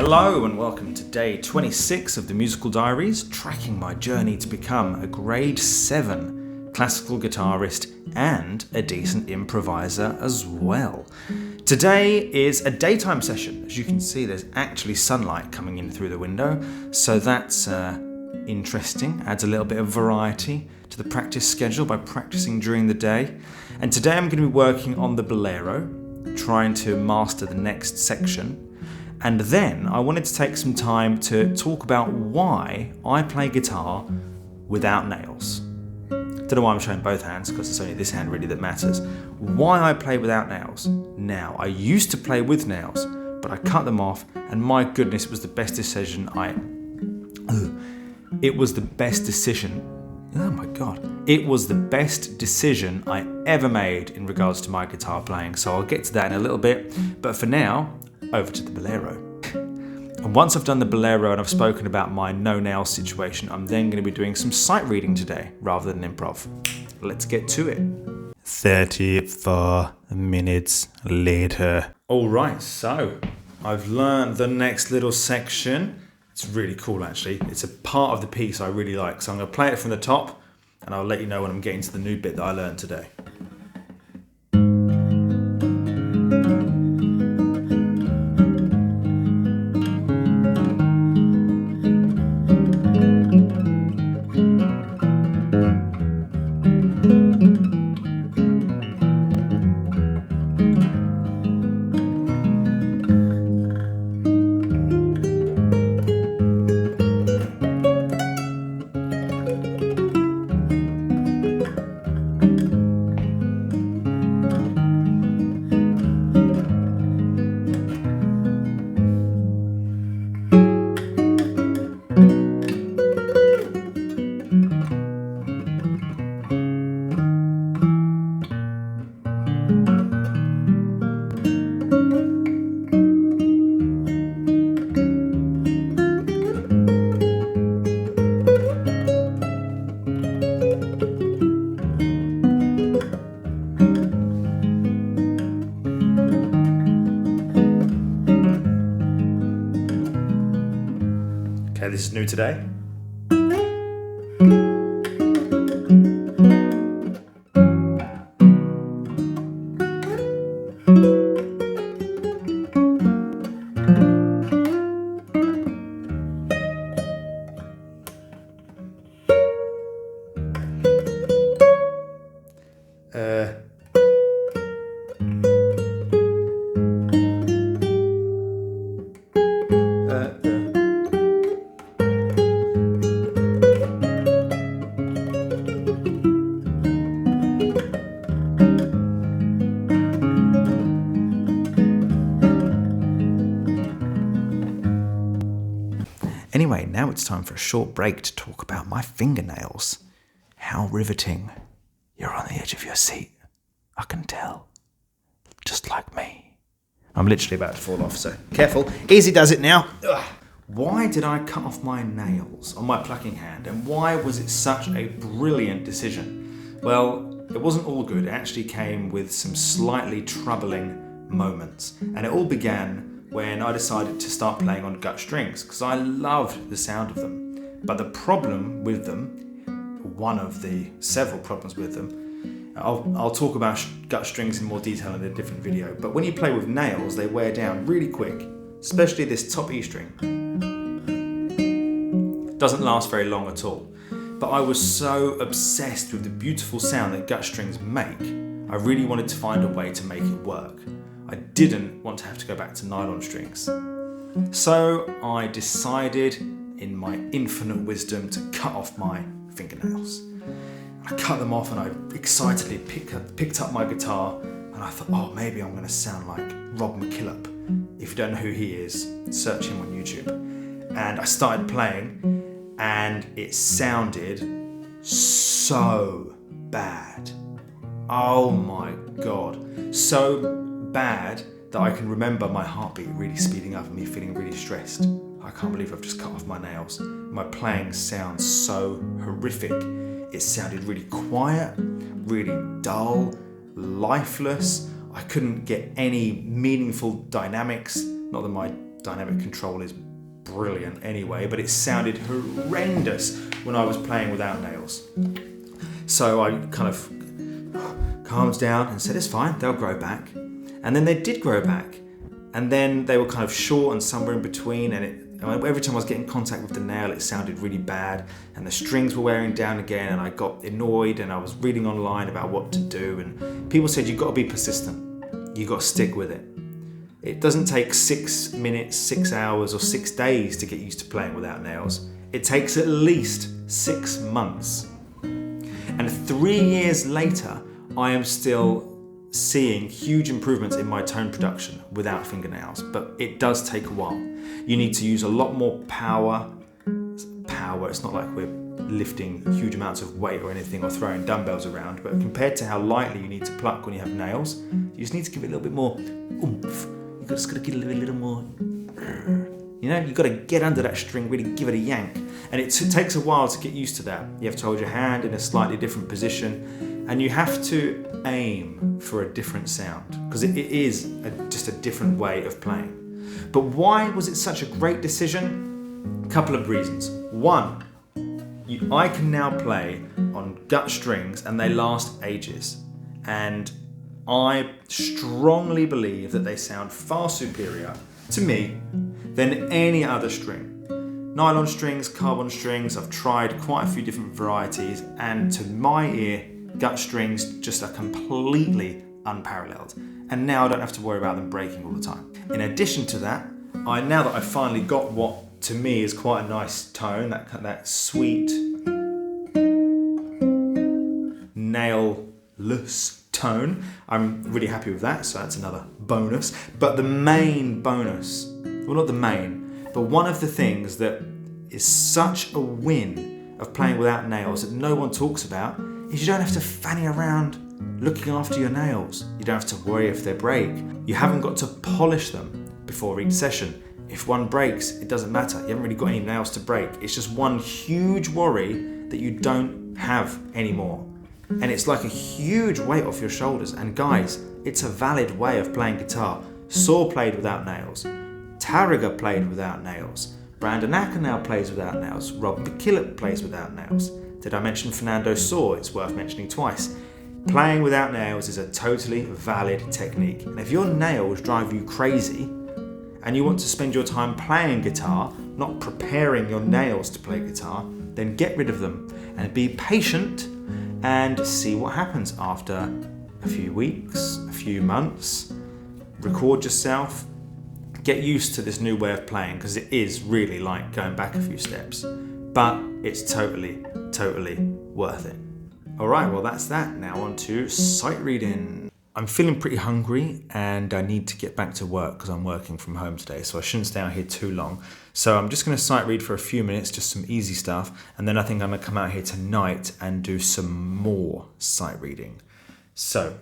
Hello and welcome to day 26 of the Musical Diaries, tracking my journey to become a grade 7 classical guitarist and a decent improviser as well. Today is a daytime session. As you can see, there's actually sunlight coming in through the window, so that's interesting, adds a little bit of variety to the practice schedule by practicing during the day. And today I'm going to be working on the Bolero, trying to master the next section. And then I wanted to take some time to talk about why I play guitar without nails. Don't know why I'm showing both hands, because it's only this hand really that matters. Why I play without nails. Now, I used to play with nails, but I cut them off, and my goodness, it was the best decision It was the best decision. Oh my God. It was the best decision I ever made in regards to my guitar playing. So I'll get to that in a little bit. But for now, over to the Bolero. And once I've done the Bolero and I've spoken about my no-nail situation, I'm then going to be doing some sight reading today rather than improv. Let's get to it. 34 minutes later. Alright, so I've learned the next little section. It's really cool actually. It's a part of the piece I really like. So I'm going to play it from the top and I'll let you know when I'm getting to the new bit that I learned today. Okay, this is new today. Anyway, now it's time for a short break to talk about my fingernails. How riveting. You're on the edge of your seat. I can tell. Just like me. I'm literally about to fall off, so careful. Easy does it now. Ugh. Why did I cut off my nails on my plucking hand, and why was it such a brilliant decision? Well, it wasn't all good. It actually came with some slightly troubling moments, and it all began when I decided to start playing on gut strings, because I loved the sound of them. But the problem with them, one of the several problems with them, I'll talk about gut strings in more detail in a different video, but when you play with nails, they wear down really quick, especially this top E string. Doesn't last very long at all. But I was so obsessed with the beautiful sound that gut strings make, I really wanted to find a way to make it work. I didn't want to have to go back to nylon strings. So I decided, in my infinite wisdom, to cut off my fingernails. I cut them off and I excitedly picked up my guitar and I thought, oh, maybe I'm going to sound like Rob McKillop. If you don't know who he is, search him on YouTube. And I started playing and it sounded so bad. Oh my God. So bad that I can remember my heartbeat really speeding up and me feeling really stressed. I can't believe I've just cut off my nails. My playing sounds so horrific. It sounded really quiet, really dull, lifeless. I couldn't get any meaningful dynamics. Not that my dynamic control is brilliant anyway, but it sounded horrendous when I was playing without nails. So I kind of calmed down and said, it's fine, they'll grow back. And then they did grow back. And then they were kind of short and somewhere in between, and every time I was getting contact with the nail, it sounded really bad, and the strings were wearing down again, and I got annoyed, and I was reading online about what to do, and people said, you've got to be persistent. You've got to stick with it. It doesn't take 6 minutes, 6 hours, or 6 days to get used to playing without nails. It takes at least 6 months. And 3 years later, I am still seeing huge improvements in my tone production without fingernails, but it does take a while. You need to use a lot more power. It's not like we're lifting huge amounts of weight or anything or throwing dumbbells around, but compared to how lightly you need to pluck when you have nails, you just need to give it a little bit more oomph. You've just got to give it a little more, you've got to get under that string, really give it a yank. And it takes a while to get used to that. You have to hold your hand in a slightly different position, and you have to aim for a different sound, because it is just a different way of playing. But why was it such a great decision? A couple of reasons. One, I can now play on gut strings and they last ages. And I strongly believe that they sound far superior to me than any other string. Nylon strings, carbon strings, I've tried quite a few different varieties, and to my ear, gut strings just are completely unparalleled. And now I don't have to worry about them breaking all the time. In addition to that, now that I've finally got what to me is quite a nice tone, that sweet, nail-less tone, I'm really happy with that, so that's another bonus. But the main bonus, well, not the main, but one of the things that is such a win of playing without nails that no one talks about is you don't have to fanny around looking after your nails. You don't have to worry if they break. You haven't got to polish them before each session. If one breaks, it doesn't matter. You haven't really got any nails to break. It's just one huge worry that you don't have anymore. And it's like a huge weight off your shoulders. And guys, it's a valid way of playing guitar. Saw played without nails. Tarrega played without nails. Brandon Acker now plays without nails. Rob McKillop plays without nails. Did I mention Fernando Saw? It's worth mentioning twice. Playing without nails is a totally valid technique. And if your nails drive you crazy and you want to spend your time playing guitar, not preparing your nails to play guitar, then get rid of them and be patient and see what happens after a few weeks, a few months. Record yourself. Get used to this new way of playing, because it is really like going back a few steps. But it's totally worth it. Alright, well that's that. Now on to sight reading. I'm feeling pretty hungry and I need to get back to work because I'm working from home today, so I shouldn't stay out here too long. So I'm just going to sight read for a few minutes, just some easy stuff, and then I think I'm going to come out here tonight and do some more sight reading. So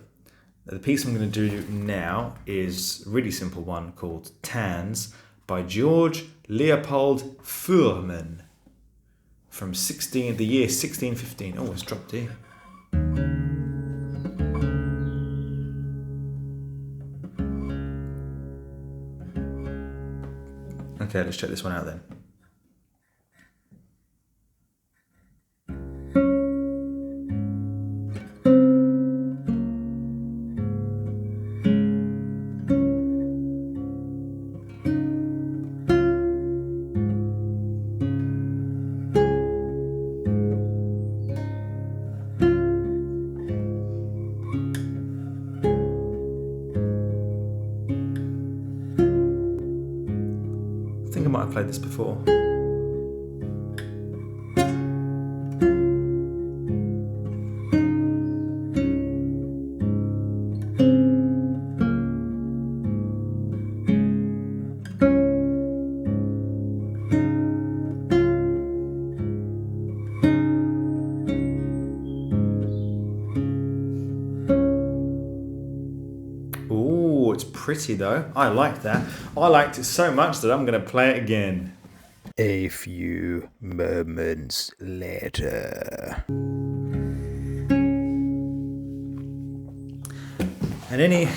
the piece I'm going to do now is a really simple one called Tans by George Leopold Fuhrmann from the year 1615. Oh, it's dropped here. Okay, let's check this one out then. I think I might have played this before. Ooh, it's pretty though. I like that. I liked it so much that I'm going to play it again. A few moments later. And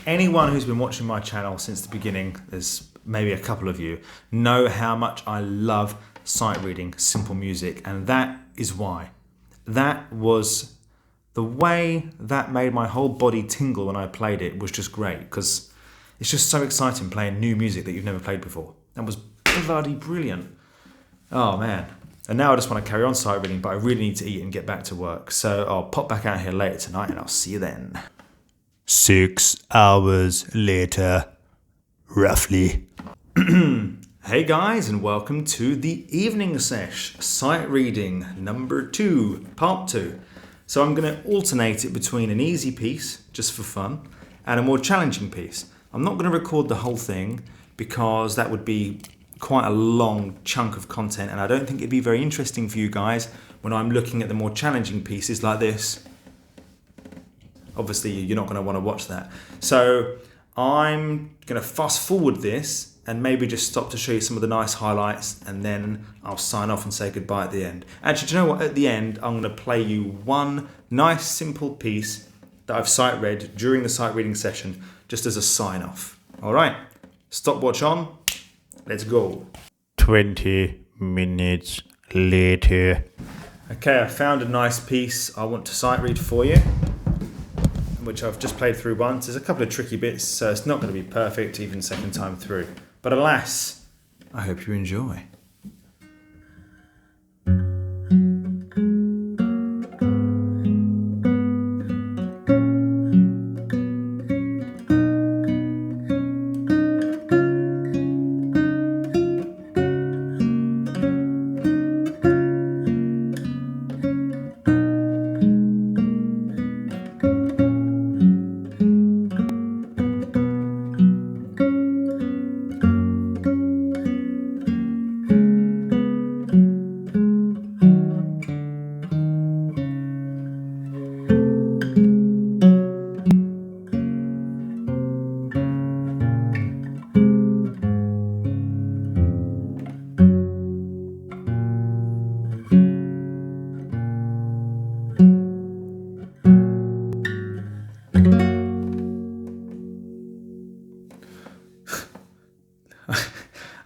anyone who's been watching my channel since the beginning has maybe a couple of you, know how much I love sight reading simple music, and that is why. That was the way that made my whole body tingle when I played it was just great, because it's just so exciting playing new music that you've never played before. That was bloody brilliant. Oh man. And now I just want to carry on sight reading, but I really need to eat and get back to work. So I'll pop back out here later tonight and I'll see you then. 6 hours later, roughly. Hey guys, and welcome to the evening sesh, sight reading number 2, part 2. So I'm going to alternate it between an easy piece, just for fun, and a more challenging piece. I'm not going to record the whole thing because that would be quite a long chunk of content, and I don't think it'd be very interesting for you guys when I'm looking at the more challenging pieces like this. Obviously, you're not going to want to watch that. So I'm going to fast forward this and maybe just stop to show you some of the nice highlights, and then I'll sign off and say goodbye at the end. Actually, do you know what? At the end, I'm going to play you one nice simple piece that I've sight read during the sight reading session, just as a sign off. All right, stopwatch on. Let's go. 20 minutes later. Okay, I found a nice piece I want to sight read for you, which I've just played through once. There's a couple of tricky bits, so it's not going to be perfect even second time through. But alas, I hope you enjoy.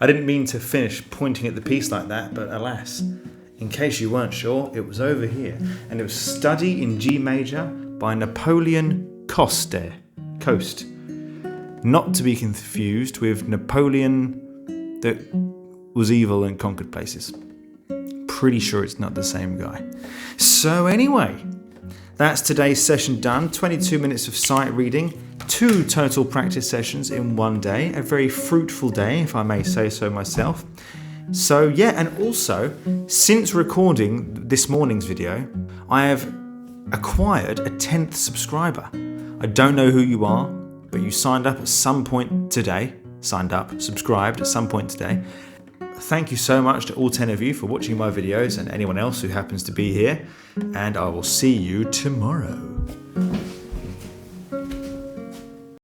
I didn't mean to finish pointing at the piece like that, but alas, in case you weren't sure, it was over here. And it was Study in G Major by Napoleon Coste. Not to be confused with Napoleon that was evil and conquered places. Pretty sure it's not the same guy. So anyway, that's today's session done. 22 minutes of sight reading. 2 total practice sessions in one day, a very fruitful day, if I may say so myself. So yeah, and also, since recording this morning's video, I have acquired a 10th subscriber. I don't know who you are, but you signed up at some point today, subscribed at some point today. Thank you so much to all 10 of you for watching my videos and anyone else who happens to be here, and I will see you tomorrow.